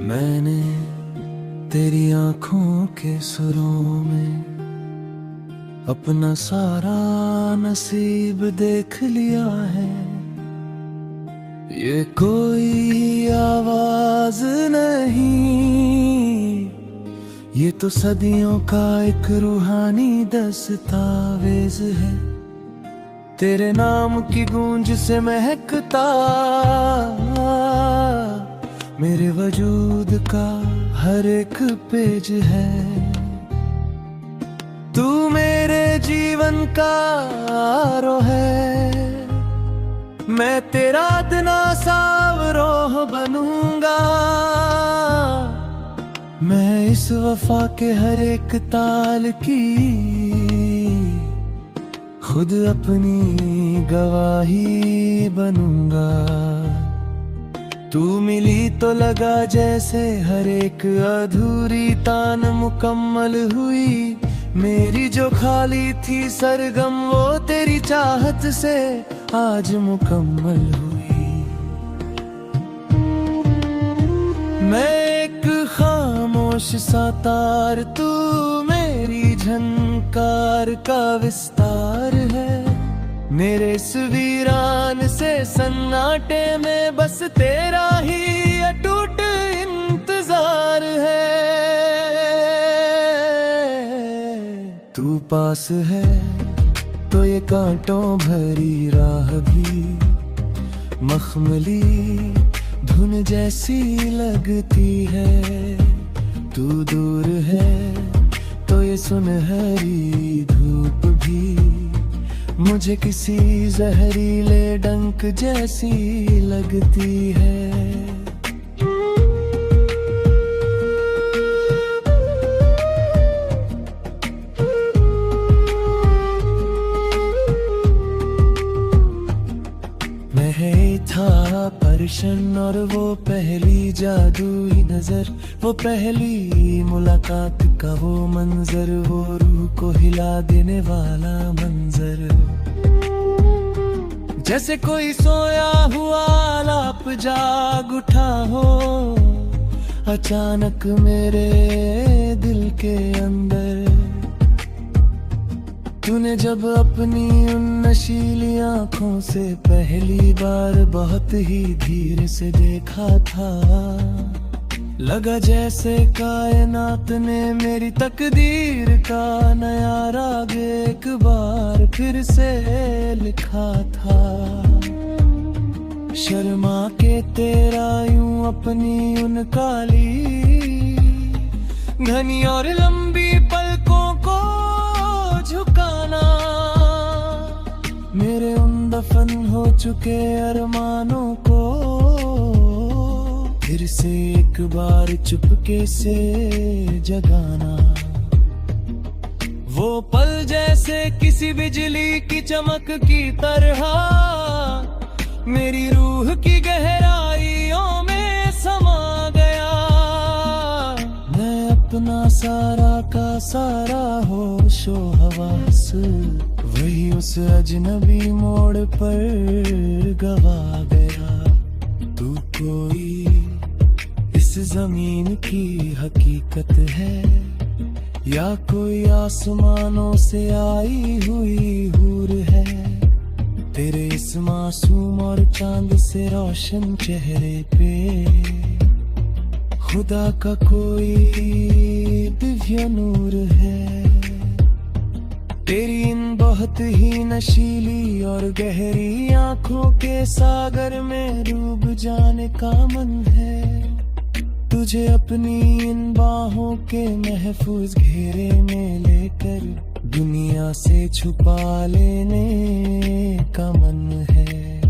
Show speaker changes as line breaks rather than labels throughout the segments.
मैंने तेरी आंखों के सुरों में अपना सारा नसीब देख लिया है। ये कोई आवाज नहीं, ये तो सदियों का एक रूहानी दस्तावेज है। तेरे नाम की गूंज से महकता मेरे वजूद का हर एक पेज है। तू मेरे जीवन का आरो है, मैं तेरा अदना सावरोह बनूंगा। मैं इस वफा के हर एक ताल की खुद अपनी गवाही बनूंगा। तू मिली तो लगा जैसे हर एक अधूरी तान मुकम्मल हुई। मेरी जो खाली थी सरगम वो तेरी चाहत से आज मुकम्मल हुई। मैं एक खामोश सा तार, तू मेरी झनकार का विस्तार है। मेरे इस वीरान से सन्नाटे में बस तेरा ही अटूट इंतजार है। तू पास है तो ये कांटों भरी राह भी मखमली धुन जैसी लगती है। तू दूर है तो ये सुनहरी धूप भी मुझे किसी जहरीले डंक जैसी लगती है। मैं था परशन और वो पहली जादुई नजर, वो पहली मुलाकात का वो मंजर, वो रूह को हिला देने वाला मंजर। जैसे कोई सोया हुआ लाप जाग उठा हो अचानक मेरे दिल के अंदर। तूने जब अपनी उन नशीली आंखों से पहली बार बहुत ही धीरे से देखा था, लगा जैसे कायनात ने मेरी तकदीर का नया राग एक बार फिर से लिखा था। शर्मा के तेरा यूं अपनी उन काली घनी और लंबी पलकों को झुकाना, मेरे उन दफन हो चुके अरमानों को फिर से एक बार चुपके से जगाना। वो पल जैसे किसी बिजली की चमक की तरह मेरी रूह की गहराइयों में समा गया। मैं अपना सारा का सारा होशो हवास वही उस अजनबी मोड़ पर गवा गया। तू कोई इस जमीन की हकीकत है या कोई आसमानों से आई हुई हूर है। तेरे इस मासूम और चांद से रोशन चेहरे पे खुदा का कोई दिव्य नूर है। तेरी इन बहुत ही नशीली और गहरी आंखों के सागर में डूब जाने का मन है। तुझे अपनी इन बाहों के महफूज घेरे में लेकर दुनिया से छुपा लेने का मन है।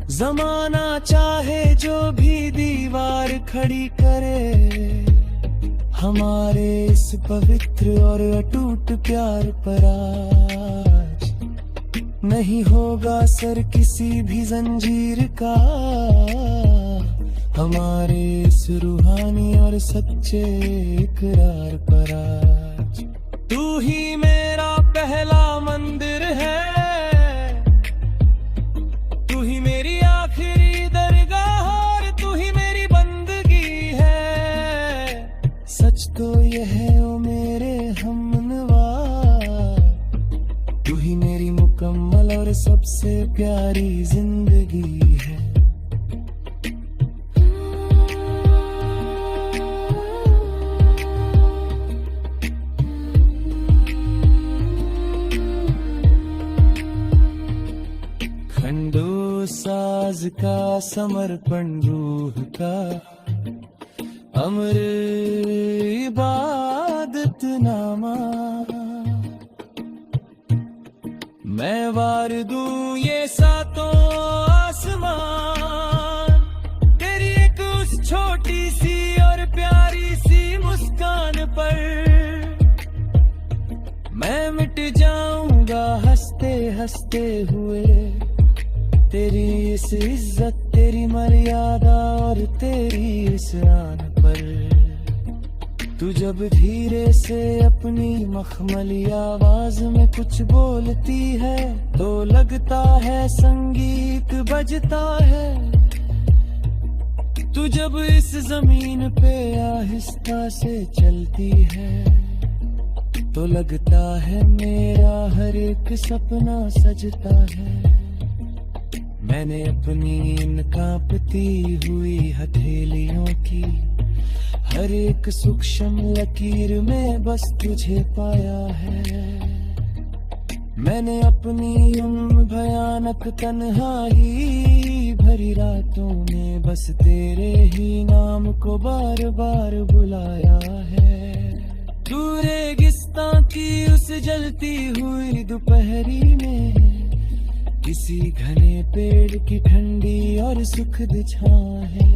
जमाना चाहे जो भी दीवार खड़ी करे, हमारे इस पवित्र और अटूट प्यार पर आज नहीं होगा सर किसी भी जंजीर का। हमारे इस रूहानी और सच्चे इकरार पर आज तू ही मेरा पहला मंदिर है, तू ही मेरी आखिरी दरगाह और तू ही मेरी बंदगी है। सारी जिंदगी है। खंडो साज का समर्पण रूह का अमर इबादत नामा। मैं वार दूं ये सातों आसमान तेरी एक उस छोटी सी और प्यारी सी मुस्कान पर। मैं मिट जाऊंगा हंसते हंसते हुए तेरी इस इज्जत, तेरी मर्यादा और तेरी इस आन पर। तू जब धीरे से अपनी मखमली आवाज में कुछ बोलती है तो लगता है संगीत बजता है। तू जब इस जमीन पे आहिस्ता से चलती है तो लगता है मेरा हर एक सपना सजता है। मैंने अपनी इन कांपती हुई हथेलियों की हर एक सूक्ष्म लकीर में बस तुझे पाया है। मैंने अपनी उन भयानक तन्हाई भरी रातों में बस तेरे ही नाम को बार बार बुलाया है। तू रेगिस्तान की उस जलती हुई दोपहरी में किसी घने पेड़ की ठंडी और सुखद छां है।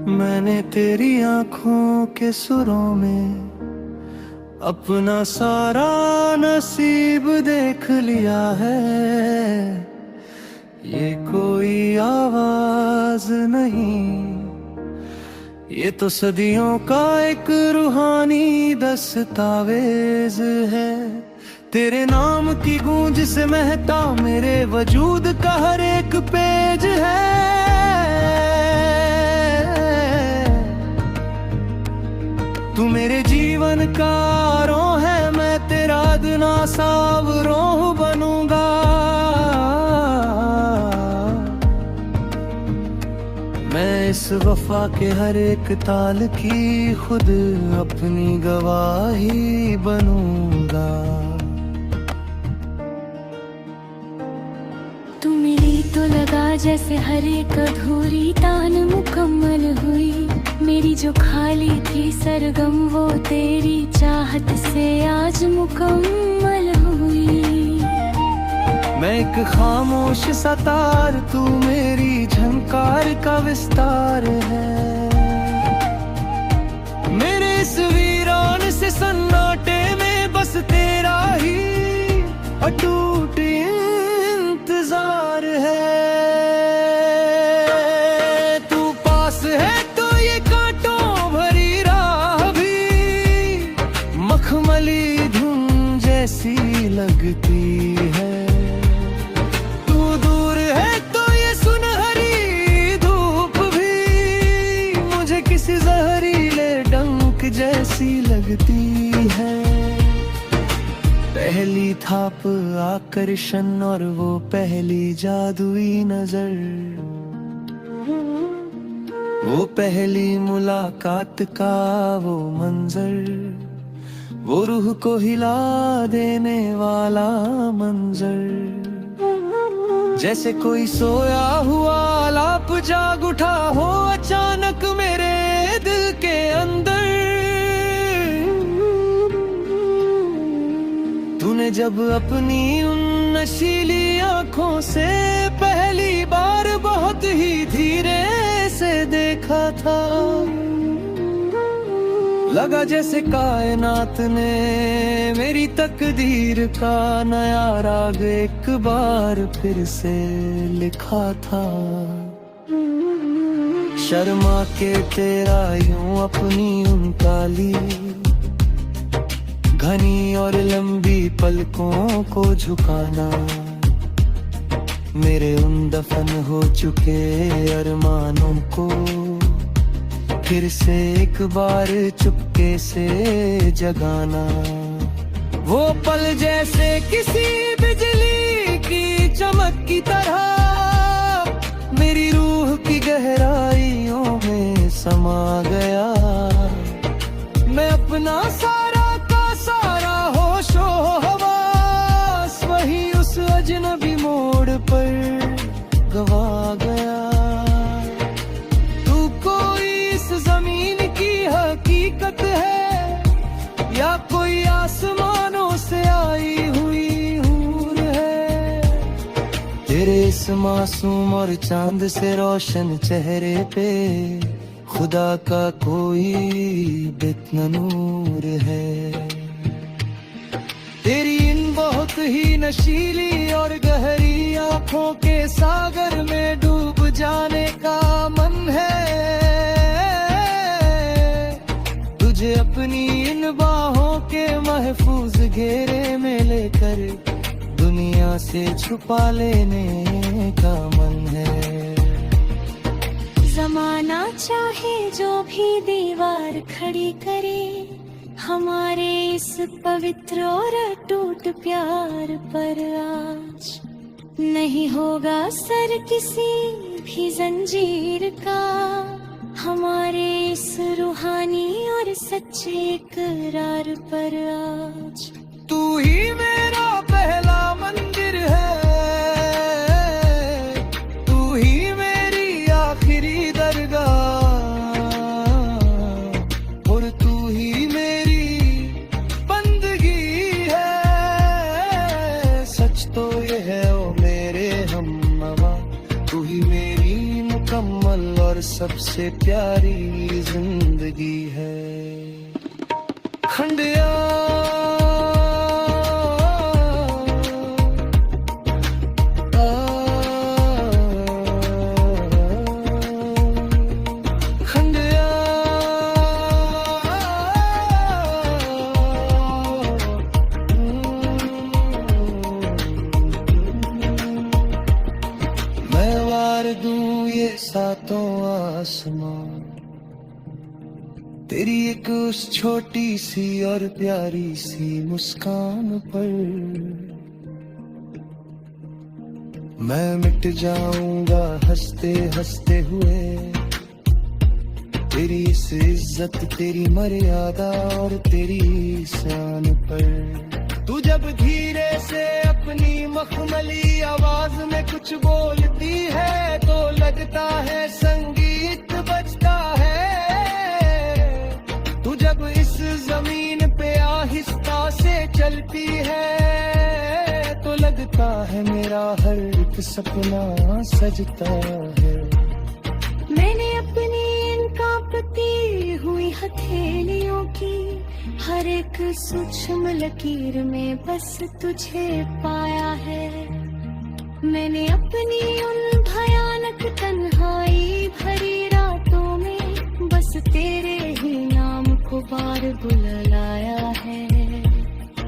मैंने तेरी आंखों के सुरों में अपना सारा नसीब देख लिया है। ये कोई आवाज नहीं, ये तो सदियों का एक रूहानी दस्तावेज है। तेरे नाम की गूंज से महका मेरे वजूद का हर एक पेज है। तू मेरे जीवन का आरोह है, मैं तेरा अदना सावरों बनूंगा। मैं इस वफा के हर एक ताल की खुद अपनी गवाही बनूंगा।
तू मिली तो लगा जैसे हर एक अधूरी तान मुकम्मल हुई। मेरी जो खाली थी सरगम वो तेरी चाहत से आज मुकम्मल हुई।
मैं एक खामोश सा तार, तू मेरी झंकार का विस्तार है। मेरे इस वीरान से सन्नाटे में बस तेरा ही अटूट इंतजार है। तू पास है तो ये कांटों भरी राह भी मखमली धुन जैसी लगती है। जैसी लगती है। पहली थाप आकर्षण और वो पहली जादुई नजर, वो पहली मुलाकात का वो मंजर, वो रूह को हिला देने वाला मंजर। जैसे कोई सोया हुआ आलाप जाग उठा हो अचानक मेरे दिल के अंदर। तूने जब अपनी उन नशीली आंखों से पहली बार बहुत ही धीरे से देखा था, लगा जैसे कायनात ने मेरी तकदीर का नया राग एक बार फिर से लिखा था। शर्मा के तेरा यूं अपनी उन काली घनी और लंबी पलकों को झुकाना, मेरे उन दफन हो चुके अरमानों को फिर से एक बार चुपके से जगाना। वो पल जैसे किसी बिजली की चमक की तरह मेरी रूह की गहराइयों में समा गया। मैं अपना सारा का सारा होशो हवास वही उस अजनबी मोड़ पर गवा गया। तू कोई इस जमीन की हकीकत है या कोई आसमानों से आई हुई हूर है। तेरे इस मासूम और चांद से रोशन चेहरे पे खुदा का कोई बितना नूर है। तेरी इन बहुत ही नशीली और गहरी आंखों के सागर में डूब जाने का मन है। तुझे अपनी इन बाहों के महफूज घेरे में लेकर दुनिया से छुपा लेने का मन है।
जमाना चाहे जो भी दीवार खड़ी करे हमारे इस पवित्र और अटूट प्यार पर आज नहीं होगा सर किसी भी जंजीर का। हमारे इस रूहानी और सच्चे इकरार पर आज
तू ही मेरा पहला मंदिर है, तू ही मेरी आखिरी दरगाह और तू ही मेरी बंदगी है। सच तो ये है ओ मेरे हमनवा, तू ही मेरी मुकम्मल और सबसे प्यारी जिंदगी है। खंडिया दूं ये सातों आसमां तेरी एक उस छोटी सी और प्यारी सी मुस्कान पर। मैं मिट जाऊंगा हंसते हंसते हुए तेरी इस इज्जत तेरी मर्यादा और तेरी शान पर। तू जब धीरे से अपनी मखमली आवाज में कुछ बोलती है तो लगता है संगीत बजता है। तू जब इस जमीन पे आहिस्ता से चलती है तो लगता है मेरा हर एक सपना सजता है।
मैंने अपनी इन कांपती हुई हथेलियों की हर एक सूक्ष्म लकीर में बस तुझे पाया है। मैंने अपनी उन भयानक तन्हाई भरी रातों में बस तेरे ही नाम को बार बुलाया है।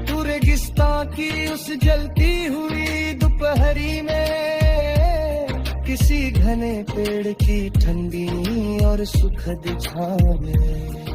तू रेगिस्तां की उस जलती हुई दोपहरी में किसी घने पेड़ की ठंडी और सुखद छाँव में